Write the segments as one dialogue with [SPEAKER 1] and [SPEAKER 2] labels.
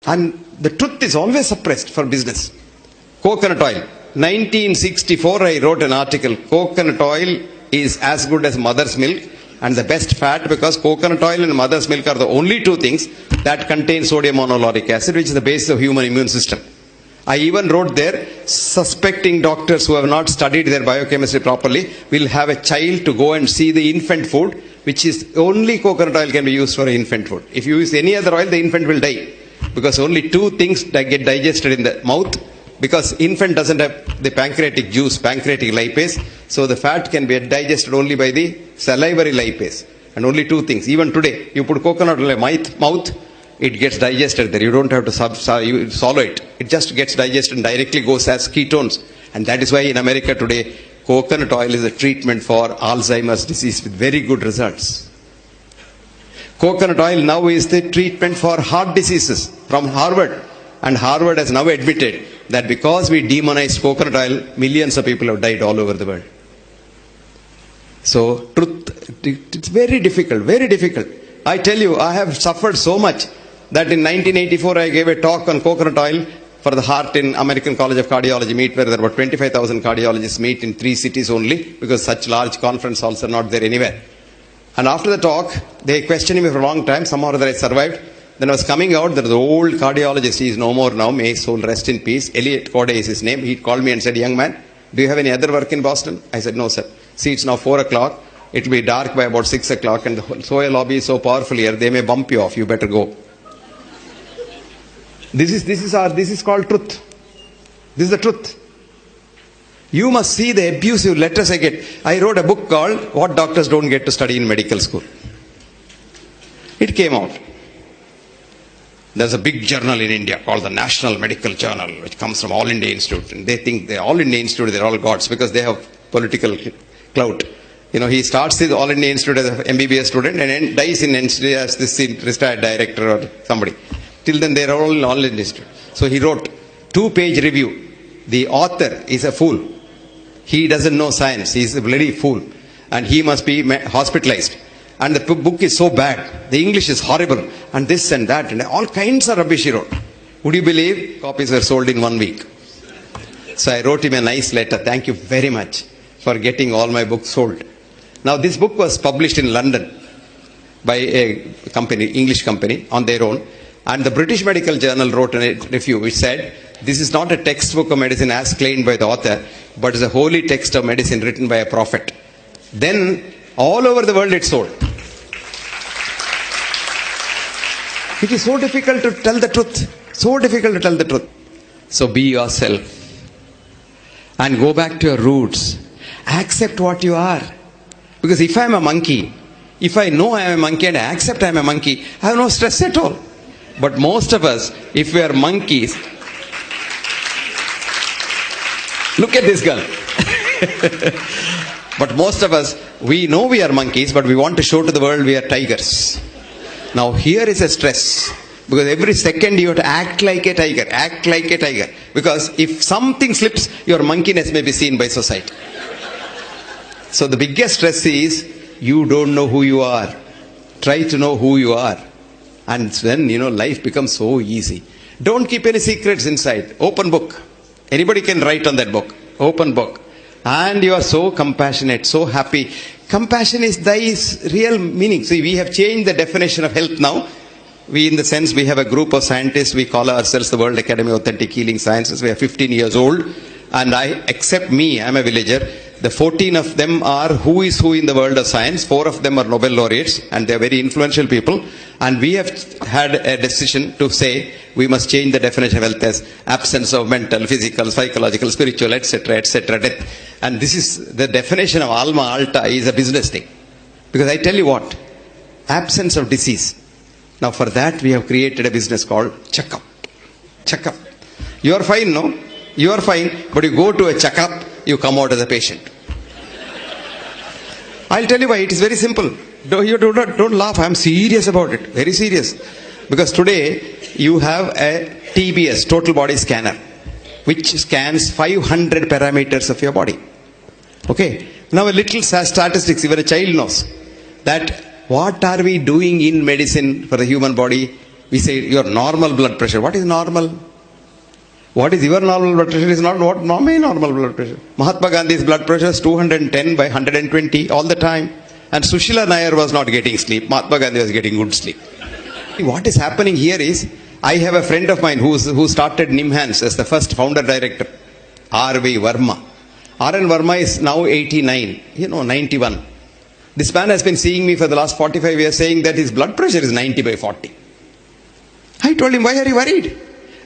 [SPEAKER 1] And the truth is always suppressed for business. Coconut oil. 1964 I wrote an article. Coconut oil is as good as mother's milk and the best fat, because coconut oil and mother's milk are the only two things that contain sodium monolauric acid, which is the basis of human immune system. I even wrote there, suspecting doctors who have not studied their biochemistry properly will have a child to go and see the infant food, which is only coconut oil can be used for infant food. If you use any other oil, the infant will die, because only two things that get digested in the mouth, because infant doesn't have the pancreatic juice, pancreatic lipase, so the fat can be digested only by the salivary lipase. And only two things. Even today, you put coconut oil in mouth, it gets digested there. You don't have to swallow it. It just gets digested and directly goes as ketones. And that is why in America today, coconut oil is a treatment for Alzheimer's disease with very good results. Coconut oil now is the treatment for heart diseases from Harvard. And Harvard has now admitted that because we demonized coconut oil, millions of people have died all over the world. So, truth, it's very difficult, very difficult. I tell you, I have suffered so much that in 1984 I gave a talk on coconut oil for the heart in American College of Cardiology meet, where there were about 25,000 cardiologists meet in 3 cities only, because such large conference halls are not there anywhere. And after the talk, they questioned me for a long time, somehow or other I survived. Then I was coming out, there was an old cardiologist, he is no more now, may his soul rest in peace. Elliot Corday is his name. He called me and said, "Young man, do you have any other work in Boston?" I said, "No, sir. See, it's now 4 o'clock. It will be dark by about 6 o'clock and the soil lobby is so powerful here, they may bump you off. You better go." This is called truth. This is the truth. You must see the abusive letters I get. I wrote a book called What Doctors Don't Get to Study in Medical School. It came out. There's a big journal in India called the National Medical Journal, which comes from All India Institute. And they think they're All India Institute, they're all gods, because they have political clout. You know, he starts his All India Institute as an MBBS student and then dies in NCD as this retired director or somebody. Till then, they're all in All India Institute. So he wrote 2-page review. The author is a fool. He doesn't know science. He's a bloody fool. And he must be hospitalized. And the book is so bad. The English is horrible. And this and that. And all kinds of rubbish he wrote. Would you believe? Copies were sold in 1 week. So I wrote him a nice letter. Thank you very much for getting all my books sold. Now this book was published in London by a company, English company, on their own. And the British Medical Journal wrote a review which said, this is not a textbook of medicine as claimed by the author, but is a holy text of medicine written by a prophet. Then all over the world it sold. It is so difficult to tell the truth. So difficult to tell the truth. So be yourself. And go back to your roots. Accept what you are. Because if I am a monkey, if I know I am a monkey and I accept I am a monkey, I have no stress at all. But most of us, if we are monkeys, look at this girl. But most of us, we know we are monkeys, but we want to show to the world we are tigers. Now here is a stress. Because every second you have to act like a tiger. Act like a tiger. Because if something slips, your monkeyness may be seen by society. So the biggest stress is, you don't know who you are. Try to know who you are. And then, life becomes so easy. Don't keep any secrets inside. Open book. Anybody can write on that book. Open book. And you are so compassionate, so happy. Compassion is thy real meaning. See, we have changed the definition of health now. In the sense, we have a group of scientists. We call ourselves the World Academy of Authentic Healing Sciences. We are 15 years old. And except me, I'm a villager. The 14 of them are who is who in the world of science. 4 of them are Nobel laureates, and they are very influential people. And we have had a decision to say we must change the definition of health as absence of mental, physical, psychological, spiritual, etc., etc., death. And this is the definition of Alma Alta is a business thing. Because I tell you what, absence of disease. Now for that we have created a business called checkup. Checkup. You are fine, no? You are fine, but you go to a checkup, you come out as a patient. I'll tell you why. It is very simple. Don't laugh. I'm serious about it. Very serious. Because today you have a TBS, total body scanner, which scans 500 parameters of your body. Okay. Now a little statistics, even a child knows that what are we doing in medicine for the human body? We say your normal blood pressure. What is normal? What is your normal blood pressure is not what my normal blood pressure. Mahatma Gandhi's blood pressure is 210 by 120 all the time. And Sushila Nair was not getting sleep. Mahatma Gandhi was getting good sleep. What is happening here is, I have a friend of mine who started Nimhans as the first founder director, R.V. Verma. R.N. Verma is now 89, 91. This man has been seeing me for the last 45 years saying that his blood pressure is 90 by 40. I told him, why are you worried?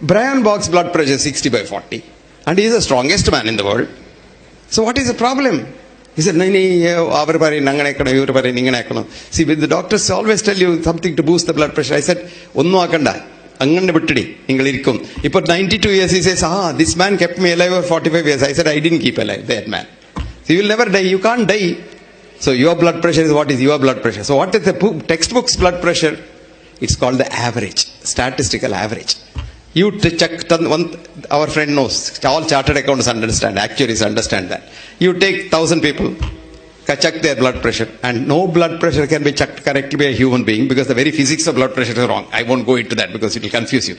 [SPEAKER 1] Brian Bach's blood pressure is 60 by 40. And he is the strongest man in the world. So what is the problem? He said, see, with the doctors always tell you something to boost the blood pressure. I said, അങ്ങനെ വിട്ടടി നിങ്ങൾ ഇരിക്കും. ഇപ്പോൾ 92 years he says, this man kept me alive for 45 years. I said, I didn't keep alive that man. So you will never die. You can't die. So your blood pressure is what is your blood pressure. So what is the textbook's blood pressure? It's called the average, statistical average. You check, our friend knows, all chartered accountants understand, actuaries understand that. You take 1,000 people, check their blood pressure, and no blood pressure can be checked correctly by a human being because the very physics of blood pressure is wrong. I won't go into that because it will confuse you.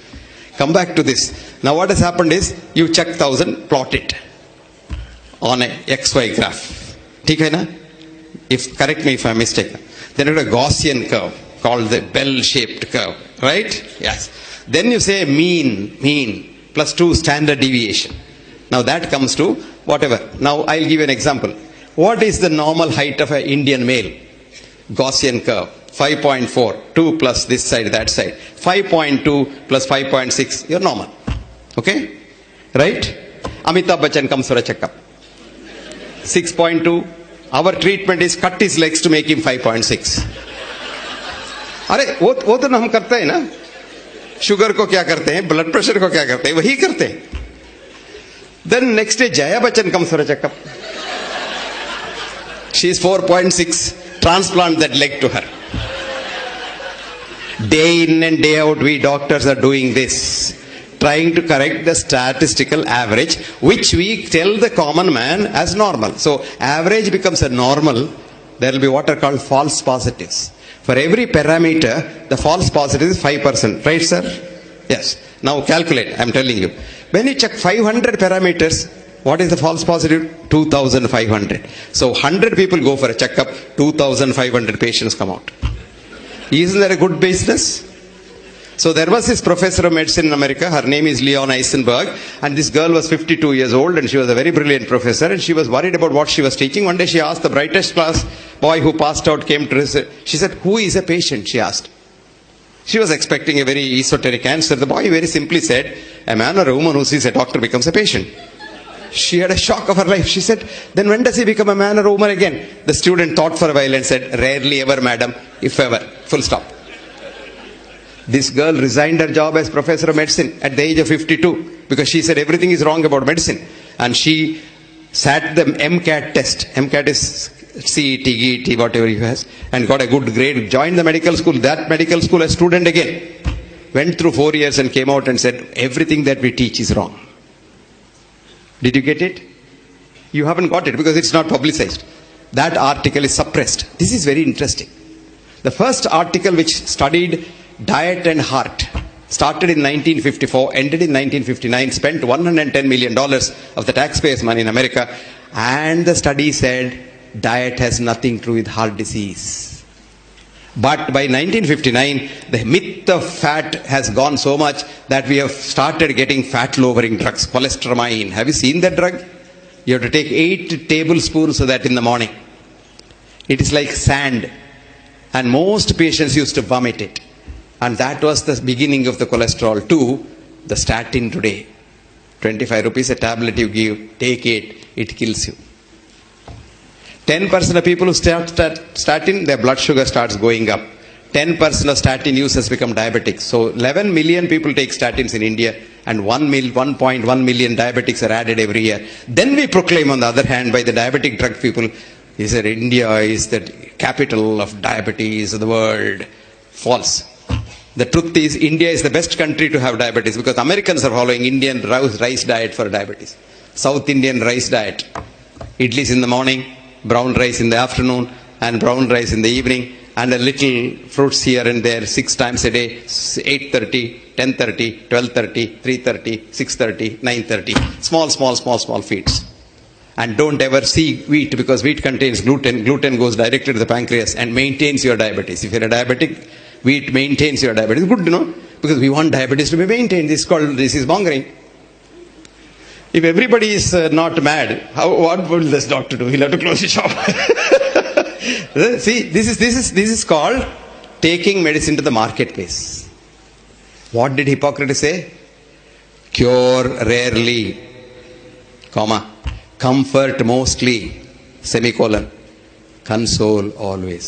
[SPEAKER 1] Come back to this. Now what has happened is, you check 1,000, plot it on a XY graph. Okay, na? Correct me if I'm mistaken. Then you have a Gaussian curve called the bell-shaped curve, right? Yes. Then you say mean plus 2 standard deviation. Now that comes to whatever. Now I'll give you an example. What is the normal height of an Indian male? Gaussian curve. 5.4. 2 plus this side, that side. 5.2 plus 5.6. You're normal. Okay? Right? Amitabh Bachchan comes for a checkup. 6.2. Our treatment is cut his legs to make him 5.6. अरे वो तो हम करते हैं ना. Sugar को क्या करते हैं, ब्लड प्रेशर को क्या करते हैं, वही करते हैं. Then next day Jaya Bachchan comes for a checkup. She is 4.6. Transplant that leg to her. Day in and day out we doctors are doing this, trying to correct the statistical average, which we tell the common man as normal. So average becomes a normal. There will be what are called false positives. For every parameter, the false positive is 5%. Right, sir? Yes. Now calculate, I'm telling you. When you check 500 parameters, what is the false positive? 2,500. So 100 people go for a checkup, 2,500 patients come out. Isn't that a good business? So there was this professor of medicine in America, her name is Leon Eisenberg, and this girl was 52 years old and she was a very brilliant professor and she was worried about what she was teaching. One day she asked the brightest class boy who passed out, came to her, she said, who is a patient? She asked. She was expecting a very esoteric answer. The boy very simply said, a man or a woman who sees a doctor becomes a patient. She had a shock of her life. She said, then when does he become a man or a woman again? The student thought for a while and said, rarely ever, madam, if ever. Full stop. This girl resigned her job as professor of medicine at the age of 52 because she said everything is wrong about medicine. And she sat the MCAT test. MCAT is CET, GET, whatever he has, and got a good grade, joined the medical school. That medical school, a student again, went through 4 years and came out and said, everything that we teach is wrong. Did you get it? You haven't got it because it's not publicized. That article is suppressed. This is very interesting. The first article which studied diet and heart started in 1954, ended in 1959, spent $110 million of the taxpayers' money in America, and the study said diet has nothing to do with heart disease. But by 1959, the myth of fat has gone so much that we have started getting fat-lowering drugs, cholestyramine. Have you seen that drug? You have to take 8 tablespoons of that in the morning. It is like sand, and most patients used to vomit it. And that was the beginning of the cholesterol too, the statin today. 25 rupees a tablet you give, take it, it kills you. 10% of people who start statin, their blood sugar starts going up. 10% of statin users become diabetics. So 11 million people take statins in India and 1.1 million diabetics are added every year. Then we proclaim on the other hand by the diabetic drug people, he said India is the capital of diabetes of the world. False. The truth is, India is the best country to have diabetes because Americans are following Indian rice diet for diabetes. South Indian rice diet. Idlis in the morning, brown rice in the afternoon, and brown rice in the evening, and a little fruits here and there 6 times a day, 8:30, 10:30, 12:30, 3:30, 6:30, 9:30. Small feeds. And don't ever see wheat, because wheat contains gluten. Gluten goes directly to the pancreas and maintains your diabetes. If you're a diabetic, wheat maintains your diabetes. Good, because we want diabetes to be maintained. This is mongering. If everybody is not mad, what will this doctor do? He'll have to close his shop. See, this is called taking medicine to the marketplace. What did Hippocrates say? Cure rarely, comma, comfort mostly, semicolon, console always.